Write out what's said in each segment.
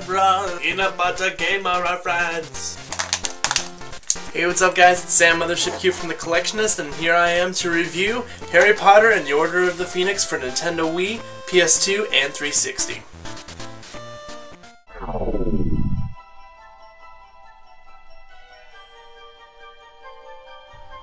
run. Peanut butter game are our friends. Hey, what's up guys, it's Sam Mothership-Q from The Collectionist, and here I am to review Harry Potter and the Order of the Phoenix for Nintendo Wii, PS2, and 360.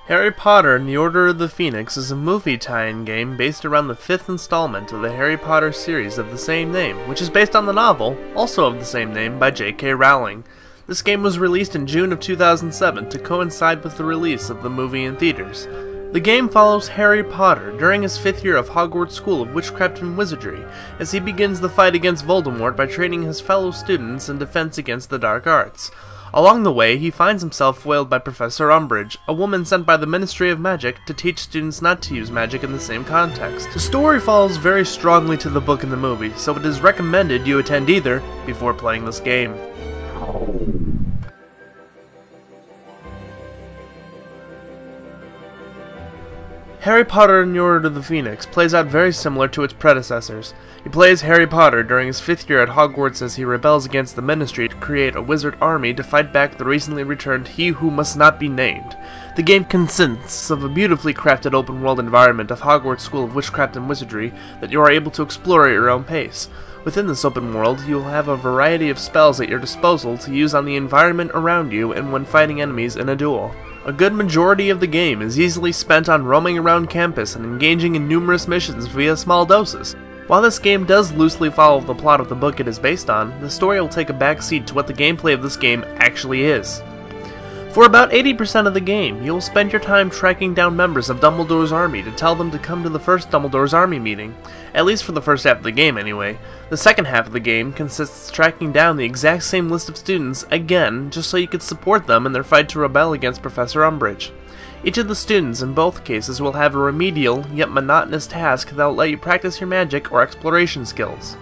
Harry Potter and the Order of the Phoenix is a movie tie-in game based around the 5th installment of the Harry Potter series of the same name, which is based on the novel, also of the same name, by J.K. Rowling. This game was released in June of 2007 to coincide with the release of the movie in theaters. The game follows Harry Potter during his 5th year of Hogwarts School of Witchcraft and Wizardry, as he begins the fight against Voldemort by training his fellow students in defense against the dark arts. Along the way, he finds himself foiled by Professor Umbridge, a woman sent by the Ministry of Magic to teach students not to use magic in the same context. The story follows very strongly to the book and the movie, so it is recommended you attend either before playing this game. Harry Potter and the Order of the Phoenix plays out very similar to its predecessors. He plays Harry Potter during his 5th year at Hogwarts as he rebels against the Ministry to create a wizard army to fight back the recently returned He Who Must Not Be Named. The game consists of a beautifully crafted open-world environment of Hogwarts School of Witchcraft and Wizardry that you are able to explore at your own pace. Within this open world, you will have a variety of spells at your disposal to use on the environment around you and when fighting enemies in a duel. A good majority of the game is easily spent on roaming around campus and engaging in numerous missions via small doses. While this game does loosely follow the plot of the book it is based on, the story will take a backseat to what the gameplay of this game actually is. For about 80% of the game, you will spend your time tracking down members of Dumbledore's army to tell them to come to the first Dumbledore's army meeting, at least for the first half of the game anyway. The second half of the game consists of tracking down the exact same list of students again, just so you could support them in their fight to rebel against Professor Umbridge. Each of the students in both cases will have a remedial, yet monotonous task that will let you practice your magic or exploration skills.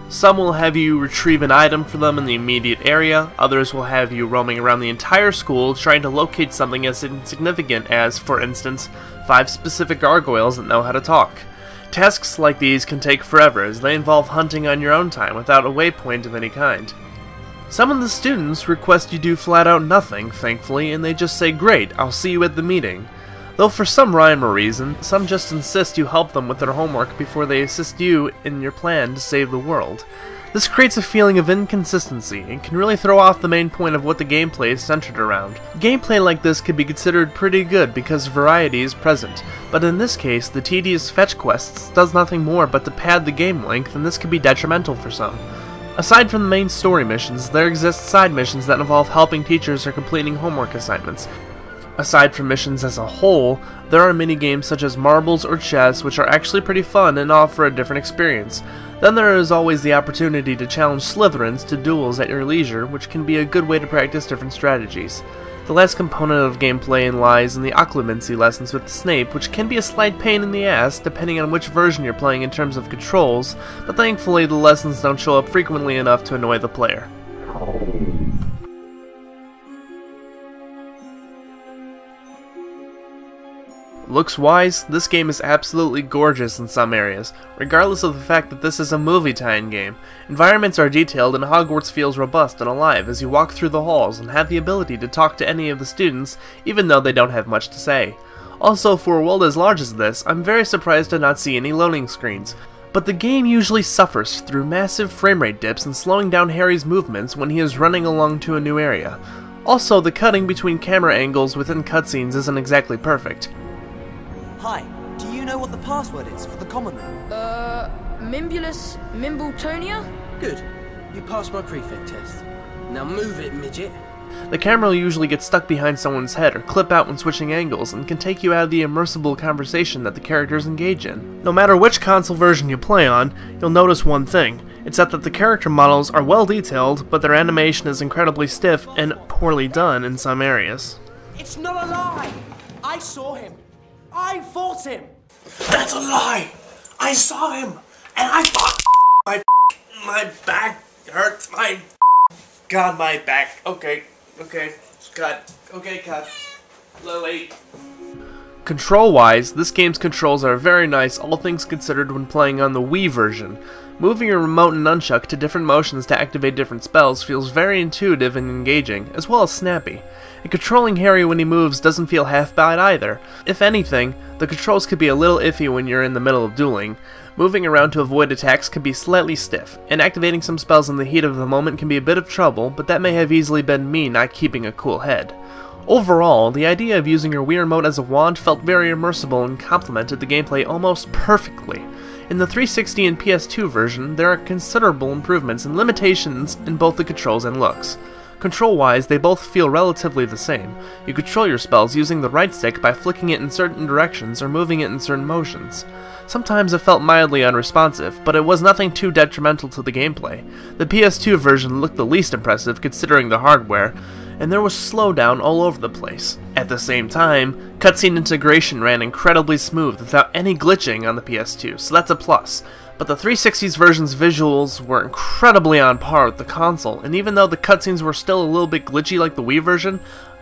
Some will have you retrieve an item for them in the immediate area, others will have you roaming around the entire school trying to locate something as insignificant as, for instance, 5 specific gargoyles that know how to talk. Tasks like these can take forever as they involve hunting on your own time without a waypoint of any kind. Some of the students request you do flat out nothing, thankfully, and they just say, "Great, I'll see you at the meeting." Though for some rhyme or reason, some just insist you help them with their homework before they assist you in your plan to save the world. This creates a feeling of inconsistency and can really throw off the main point of what the gameplay is centered around. Gameplay like this could be considered pretty good because variety is present, but in this case the tedious fetch quests does nothing more but to pad the game length, and this could be detrimental for some. Aside from the main story missions, there exist side missions that involve helping teachers or completing homework assignments. Aside from missions as a whole, there are mini-games such as marbles or chess which are actually pretty fun and offer a different experience. Then there is always the opportunity to challenge Slytherins to duels at your leisure, which can be a good way to practice different strategies. The last component of gameplay lies in the occlumency lessons with Snape, which can be a slight pain in the ass depending on which version you're playing in terms of controls, but thankfully the lessons don't show up frequently enough to annoy the player. Looks-wise, this game is absolutely gorgeous in some areas, regardless of the fact that this is a movie tie-in game. Environments are detailed and Hogwarts feels robust and alive as you walk through the halls and have the ability to talk to any of the students, even though they don't have much to say. Also, for a world as large as this, I'm very surprised to not see any loading screens. But the game usually suffers through massive framerate dips and slowing down Harry's movements when he is running along to a new area. Also, the cutting between camera angles within cutscenes isn't exactly perfect. Hi, do you know what the password is for the common room? Mimbulus Mimbletonia? Good. You passed my prefect test. Now move it, midget. The camera will usually get stuck behind someone's head or clip out when switching angles and can take you out of the immersible conversation that the characters engage in. No matter which console version you play on, you'll notice one thing. It's that the character models are well detailed, but their animation is incredibly stiff and poorly done in some areas. It's not a lie! I saw him! I fought him! That's a lie! I saw him! And I fought. My back hurts. God, my back. Okay, cut. Okay, cut. Lily. Control-wise, this game's controls are very nice, all things considered, when playing on the Wii version. Moving your remote and nunchuck to different motions to activate different spells feels very intuitive and engaging, as well as snappy. And controlling Harry when he moves doesn't feel half bad either. If anything, the controls could be a little iffy when you're in the middle of dueling. Moving around to avoid attacks can be slightly stiff, and activating some spells in the heat of the moment can be a bit of trouble, but that may have easily been me not keeping a cool head. Overall, the idea of using your Wii Remote as a wand felt very immersive and complemented the gameplay almost perfectly. In the 360 and PS2 version, there are considerable improvements and limitations in both the controls and looks. Control-wise, they both feel relatively the same. You control your spells using the right stick by flicking it in certain directions or moving it in certain motions. Sometimes it felt mildly unresponsive, but it was nothing too detrimental to the gameplay. The PS2 version looked the least impressive considering the hardware, and there was slowdown all over the place. At the same time, cutscene integration ran incredibly smooth without any glitching on the PS2, so that's a plus. But the 360's version's visuals were incredibly on par with the console, and even though the cutscenes were still a little bit glitchy like the Wii version,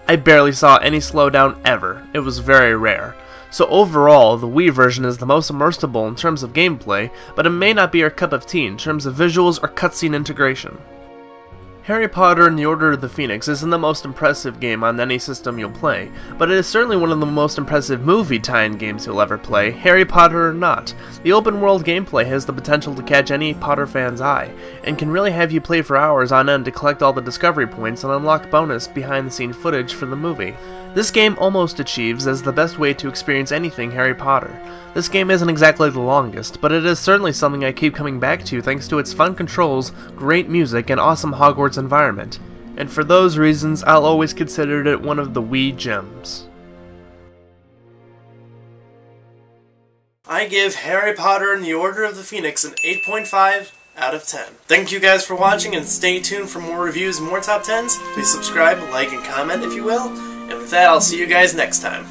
I barely saw any slowdown ever. It was very rare. So overall, the Wii version is the most immersive in terms of gameplay, but it may not be your cup of tea in terms of visuals or cutscene integration. Harry Potter and the Order of the Phoenix isn't the most impressive game on any system you'll play, but it is certainly one of the most impressive movie tie-in games you'll ever play, Harry Potter or not. The open-world gameplay has the potential to catch any Potter fan's eye, and can really have you play for hours on end to collect all the discovery points and unlock bonus behind-the-scene footage for the movie. This game almost achieves as the best way to experience anything Harry Potter. This game isn't exactly the longest, but it is certainly something I keep coming back to thanks to its fun controls, great music, and awesome Hogwarts environment. And for those reasons, I'll always consider it one of the Wii gems. I give Harry Potter and the Order of the Phoenix an 8.5 out of 10. Thank you guys for watching, and stay tuned for more reviews and more top 10s. Please subscribe, like, and comment if you will. And with that, I'll see you guys next time.